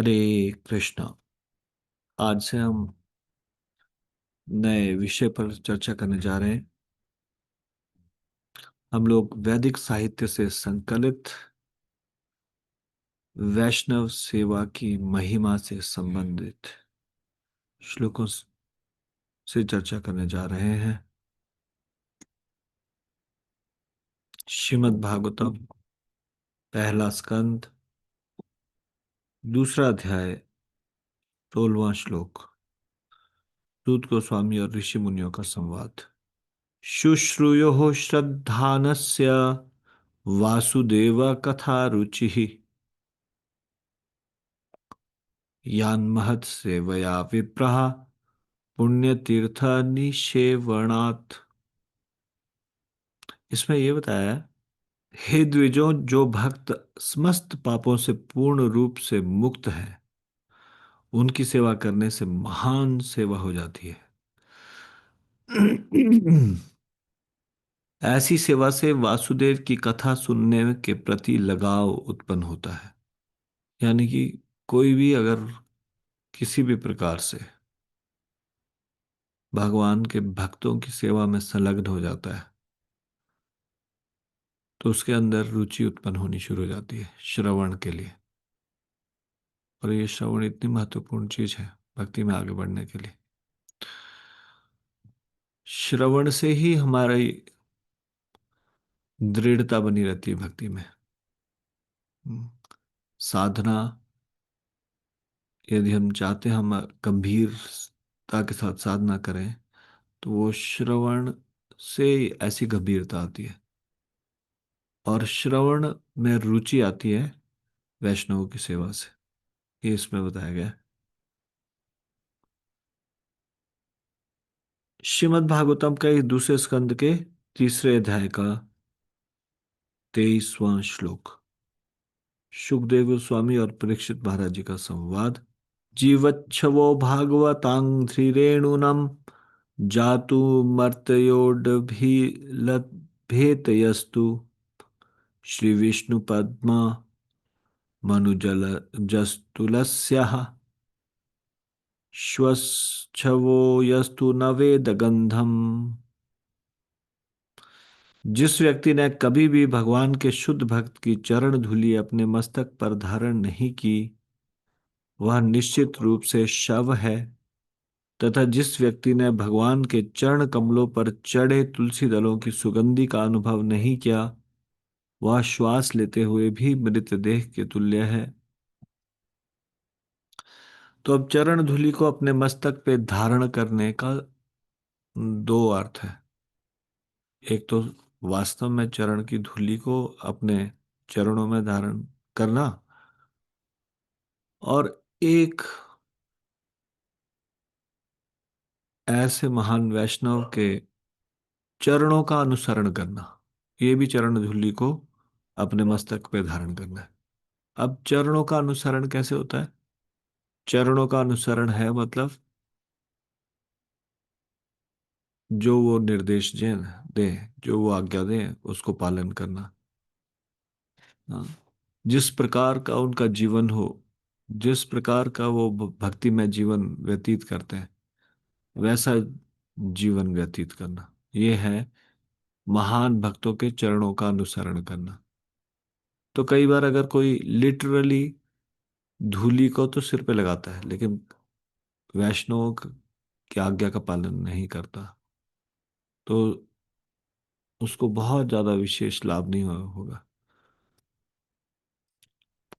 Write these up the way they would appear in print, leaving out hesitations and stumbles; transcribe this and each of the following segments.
हरे कृष्णा। आज से हम नए विषय पर चर्चा करने जा रहे हैं। हम लोग वैदिक साहित्य से संकलित वैष्णव सेवा की महिमा से संबंधित श्लोकों से चर्चा करने जा रहे हैं। श्रीमद् भागवतम पहला स्कंद दूसरा अध्याय 16वां श्लोक। सूत गोस्वामी और ऋषि मुनियों का संवाद। शुश्रूयो श्रद्धानस्य वासुदेव कथा रुचि यान महत् सेवया विप्रः पुण्यतीर्थ निषेवणात्। इसमें यह बताया, हे द्विजों, जो भक्त समस्त पापों से पूर्ण रूप से मुक्त है उनकी सेवा करने से महान सेवा हो जाती है। ऐसी सेवा से वासुदेव की कथा सुनने के प्रति लगाव उत्पन्न होता है। यानी कि कोई भी अगर किसी भी प्रकार से भगवान के भक्तों की सेवा में संलग्न हो जाता है तो उसके अंदर रुचि उत्पन्न होनी शुरू हो जाती है श्रवण के लिए। और ये श्रवण इतनी महत्वपूर्ण चीज है भक्ति में आगे बढ़ने के लिए। श्रवण से ही हमारी दृढ़ता बनी रहती है भक्ति में। हम्म, साधना, यदि हम चाहते हैं हम गंभीरता के साथ साधना करें तो वो श्रवण से ऐसी गंभीरता आती है। और श्रवण में रुचि आती है वैष्णव की सेवा से, ये इसमें बताया गया है। श्रीमद् भागवतम के दूसरे स्कंद के तीसरे अध्याय का 23वां श्लोक। सुखदेव गोस्वामी और परीक्षित महाराज जी का संवाद। जीवच्छवो भागवतांघ्रिरेणुनम जातु मर्तयोडभिलभेतयस्तु श्री विष्णु पद्मा मनुजल जस्तुलस्यः श्वच्छवो यस्तु न वेद गंधम। जिस व्यक्ति ने कभी भी भगवान के शुद्ध भक्त की चरण धूलि अपने मस्तक पर धारण नहीं की वह निश्चित रूप से शव है। तथा जिस व्यक्ति ने भगवान के चरण कमलों पर चढ़े तुलसी दलों की सुगंधि का अनुभव नहीं किया वह श्वास लेते हुए भी मृतदेह के तुल्य है। तो अब चरण धूलि को अपने मस्तक पे धारण करने का दो अर्थ है। एक तो वास्तव में चरण की धूलि को अपने चरणों में धारण करना, और एक ऐसे महान वैष्णव के चरणों का अनुसरण करना, ये भी चरण धूलि को अपने मस्तक पे धारण करना है। अब चरणों का अनुसरण कैसे होता है? चरणों का अनुसरण है मतलब जो वो निर्देश दे, जो वो आज्ञा दे उसको पालन करना। हाँ, जिस प्रकार का उनका जीवन हो, जिस प्रकार का वो भक्ति में जीवन व्यतीत करते हैं वैसा जीवन व्यतीत करना, ये है महान भक्तों के चरणों का अनुसरण करना। तो कई बार अगर कोई लिटरली धूली को तो सिर पे लगाता है लेकिन वैष्णव की आज्ञा का पालन नहीं करता तो उसको बहुत ज्यादा विशेष लाभ नहीं होगा।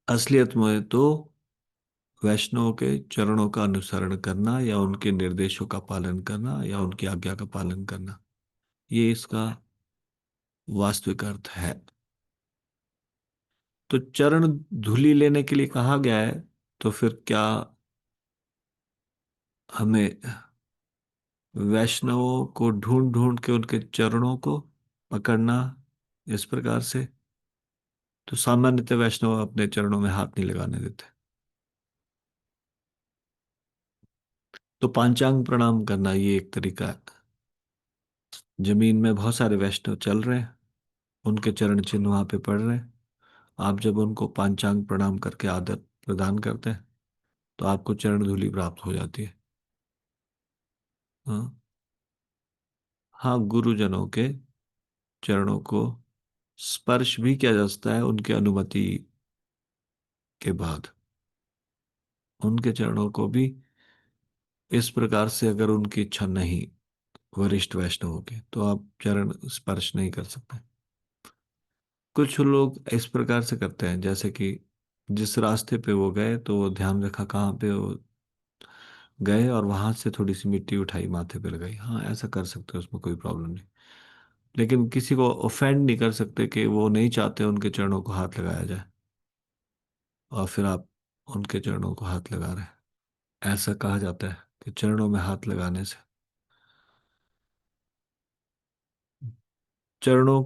असलियत में तो वैष्णव के चरणों का अनुसरण करना या उनके निर्देशों का पालन करना या उनकी आज्ञा का पालन करना, ये इसका वास्तविक अर्थ है। तो चरण धूलि लेने के लिए कहा गया है, तो फिर क्या हमें वैष्णवों को ढूंढ ढूंढ के उनके चरणों को पकड़ना इस प्रकार से? तो सामान्यतः वैष्णव अपने चरणों में हाथ नहीं लगाने देते। तो पांचांग प्रणाम करना ये एक तरीका है। जमीन में बहुत सारे वैष्णव चल रहे हैं, उनके चरण चिन्ह वहां पे पड़ रहे हैं, आप जब उनको पांचांग प्रणाम करके आदर प्रदान करते हैं तो आपको चरण धूलि प्राप्त हो जाती है। हाँ। हाँ, गुरुजनों के चरणों को स्पर्श भी किया जा सकता है उनकी अनुमति के बाद। उनके चरणों को भी इस प्रकार से, अगर उनकी इच्छा नहीं, वरिष्ठ वैष्णव के, तो आप चरण स्पर्श नहीं कर सकते। कुछ लोग इस प्रकार से करते हैं, जैसे कि जिस रास्ते पे वो गए तो वो ध्यान रखा कहाँ पे वो गए और वहां से थोड़ी सी मिट्टी उठाई माथे पे लगाई। हाँ, ऐसा कर सकते हैं, उसमें कोई प्रॉब्लम नहीं। लेकिन किसी को ऑफेंड नहीं कर सकते कि वो नहीं चाहते उनके चरणों को हाथ लगाया जाए और फिर आप उनके चरणों को हाथ लगा रहे हैं। ऐसा कहा जाता है कि चरणों में हाथ लगाने से चरणों,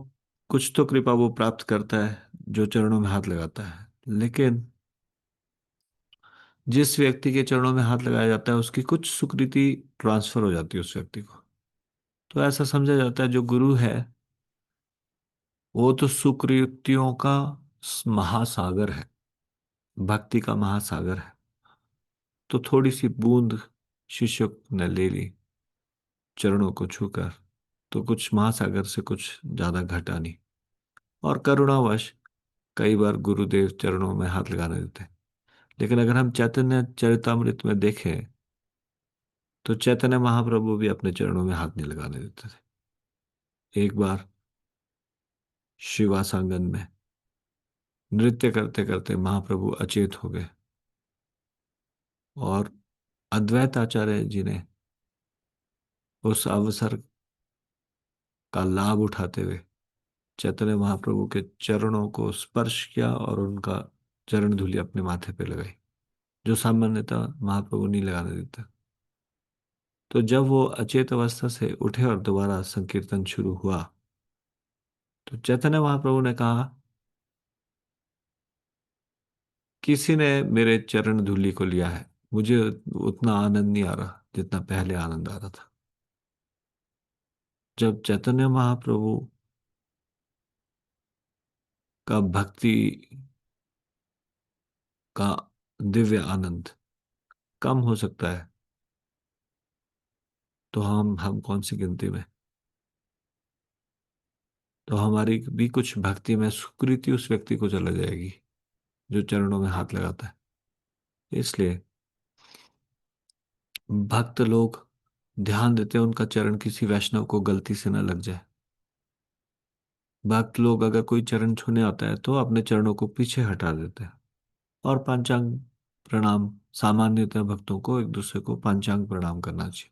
कुछ तो कृपा वो प्राप्त करता है जो चरणों में हाथ लगाता है, लेकिन जिस व्यक्ति के चरणों में हाथ लगाया जाता है उसकी कुछ सुकृति ट्रांसफर हो जाती है उस व्यक्ति को। तो ऐसा समझा जाता है जो गुरु है वो तो सुकृतियों का महासागर है, भक्ति का महासागर है। तो थोड़ी सी बूंद शिष्य ने ले ली चरणों को छूकर, तो कुछ महासागर से कुछ ज्यादा घटा नहीं। और करुणावश कई बार गुरुदेव चरणों में हाथ लगाने देते हैं। लेकिन अगर हम चैतन्य चरितामृत में देखें तो चैतन्य महाप्रभु भी अपने चरणों में हाथ नहीं लगाने देते थे। एक बार शिवासांगन में नृत्य करते करते महाप्रभु अचेत हो गए और अद्वैत आचार्य जी ने उस अवसर का लाभ उठाते हुए चैतन्य महाप्रभु के चरणों को स्पर्श किया और उनका चरण धूलि अपने माथे पे लगाई, जो सामान्यतः महाप्रभु नहीं लगाने देते। तो जब वो अचेत अवस्था से उठे और दोबारा संकीर्तन शुरू हुआ तो चैतन्य महाप्रभु ने कहा, किसी ने मेरे चरण धूलि को लिया है, मुझे उतना आनंद नहीं आ रहा जितना पहले आनंद आ रहा था। जब चैतन्य महाप्रभु का भक्ति का दिव्य आनंद कम हो सकता है, तो हम कौन सी गिनती में। तो हमारी भी कुछ भक्ति में सुकृति उस व्यक्ति को चला जाएगी जो चरणों में हाथ लगाता है। इसलिए भक्त लोग ध्यान देते हैं उनका चरण किसी वैष्णव को गलती से न लग जाए। भक्त लोग अगर कोई चरण छूने आता है तो अपने चरणों को पीछे हटा देते हैं। और पंचांग प्रणाम, सामान्यतः भक्तों को एक दूसरे को पंचांग प्रणाम करना चाहिए।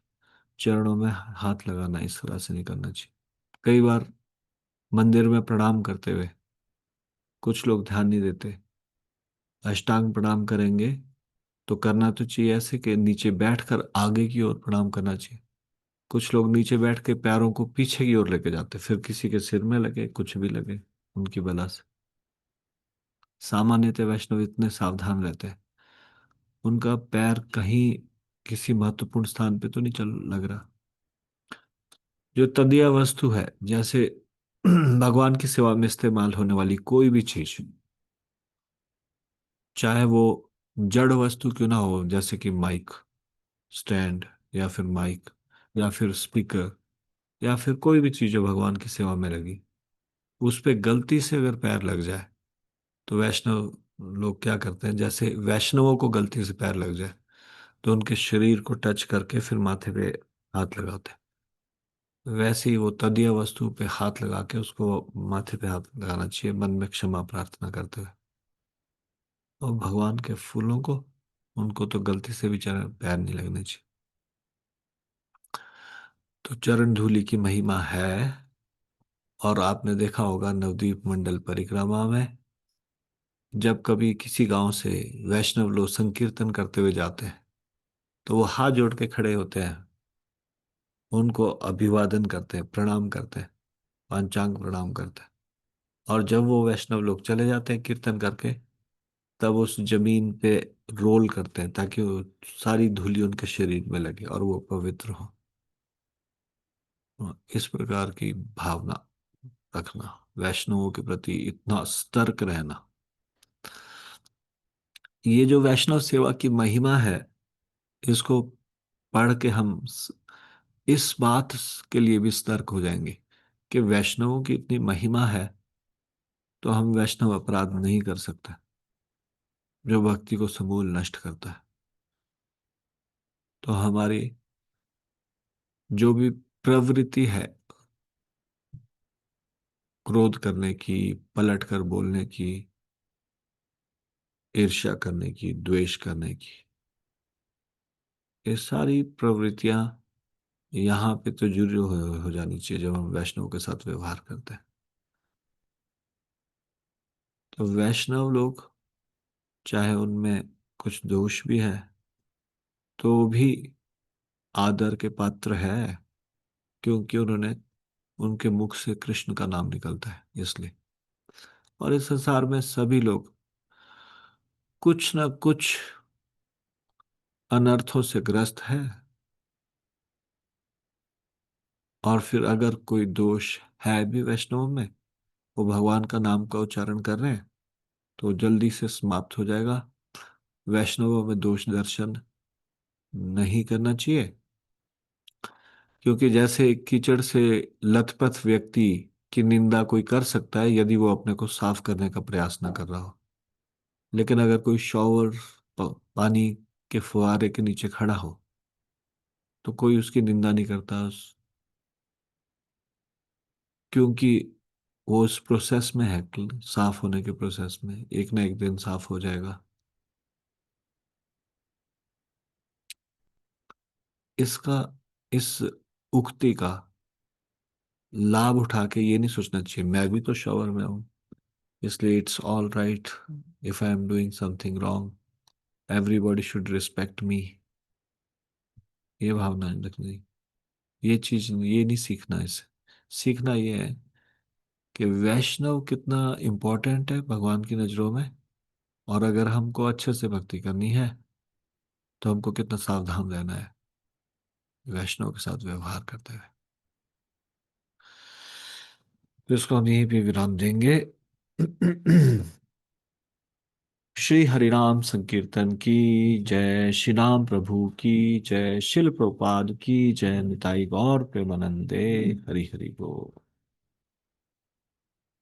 चरणों में हाथ लगाना इस तरह से नहीं करना चाहिए। कई बार मंदिर में प्रणाम करते हुए कुछ लोग ध्यान नहीं देते। अष्टांग प्रणाम करेंगे तो करना तो चाहिए ऐसे कि नीचे बैठकर आगे की ओर प्रणाम करना चाहिए। कुछ लोग नीचे बैठ के पैरों को पीछे की ओर लेके जाते, फिर किसी के सिर में लगे, कुछ भी लगे उनकी बला से। सामान्यतः वैष्णव इतने सावधान रहते हैं, उनका पैर कहीं किसी महत्वपूर्ण स्थान पे तो नहीं चल लग रहा। जो तदीय वस्तु है, जैसे भगवान की सेवा में इस्तेमाल होने वाली कोई भी चीज, चाहे वो जड़ वस्तु क्यों ना हो, जैसे कि माइक स्टैंड या फिर माइक या फिर स्पीकर या फिर कोई भी चीज जो भगवान की सेवा में लगी, उस पे गलती से अगर पैर लग जाए तो वैष्णव लोग क्या करते हैं, जैसे वैष्णवों को गलती से पैर लग जाए तो उनके शरीर को टच करके फिर माथे पे हाथ लगाते हैं। वैसे ही वो तदीय वस्तु पे हाथ लगा के उसको माथे पे हाथ लगाना चाहिए, मन में क्षमा प्रार्थना करते हुए। और भगवान के फूलों को, उनको तो गलती से भी चरण पैर नहीं लगने चाहिए। तो चरण धूलि की महिमा है। और आपने देखा होगा नवदीप मंडल परिक्रमा में जब कभी किसी गांव से वैष्णव लोग संकीर्तन करते हुए जाते हैं तो वो हाथ जोड़ के खड़े होते हैं, उनको अभिवादन करते हैं, प्रणाम करते हैं, पंचांग प्रणाम करते हैं। और जब वो वैष्णव लोग चले जाते हैं कीर्तन करके, तब उस जमीन पे रोल करते हैं ताकि वो सारी धूली उनके शरीर में लगे और वो पवित्र हो। इस प्रकार की भावना रखना, वैष्णवों के प्रति इतना सतर्क रहना, ये जो वैष्णव सेवा की महिमा है, इसको पढ़ के हम इस बात के लिए भी सतर्क हो जाएंगे कि वैष्णवों की इतनी महिमा है, तो हम वैष्णव अपराध नहीं कर सकते जो भक्ति को समूल नष्ट करता है। तो हमारी जो भी प्रवृत्ति है, क्रोध करने की, पलट कर बोलने की, ईर्ष्या करने की, द्वेष करने की, ये सारी प्रवृत्तियां यहाँ पे तो जुड़ी हो जानी चाहिए जब हम वैष्णव के साथ व्यवहार करते हैं। तो वैष्णव लोग, चाहे उनमें कुछ दोष भी है, तो भी आदर के पात्र है, क्योंकि उन्होंने, उनके मुख से कृष्ण का नाम निकलता है इसलिए। और इस संसार में सभी लोग कुछ ना कुछ अनर्थों से ग्रस्त है। और फिर अगर कोई दोष है भी वैष्णव में, वो भगवान का नाम का उच्चारण कर रहे हैं, तो जल्दी से समाप्त हो जाएगा। वैष्णवों में दोष दर्शन नहीं करना चाहिए, क्योंकि जैसे एक कीचड़ से लथपथ व्यक्ति की निंदा कोई कर सकता है यदि वो अपने को साफ करने का प्रयास ना कर रहा हो, लेकिन अगर कोई शॉवर, पानी के फुहारे के नीचे खड़ा हो, तो कोई उसकी निंदा नहीं करता क्योंकि वो उस प्रोसेस में है, साफ होने के प्रोसेस में, एक ना एक दिन साफ हो जाएगा। इसका, इस उक्ति का लाभ उठा के ये नहीं सोचना चाहिए मैं भी तो शॉवर में हूँ, इसलिए it's all right if I am doing something wrong, everybody should respect मी। ये भावना नहीं रखनी, ये चीज ये नहीं सीखना। इसे सीखना ये है कि वैष्णव कितना इम्पोर्टेंट है भगवान की नजरों में, और अगर हमको अच्छे से भक्ति करनी है तो हमको कितना सावधान रहना है वैष्णव के साथ व्यवहार करते हुए। तो इसको हम यहीं पे विराम देंगे। श्री हरिनाम संकीर्तन की जय, श्री राम प्रभु की जय, शिल प्रभुपाद की जय, निताई गौर प्रेमानंदे। हरि हरि बोल।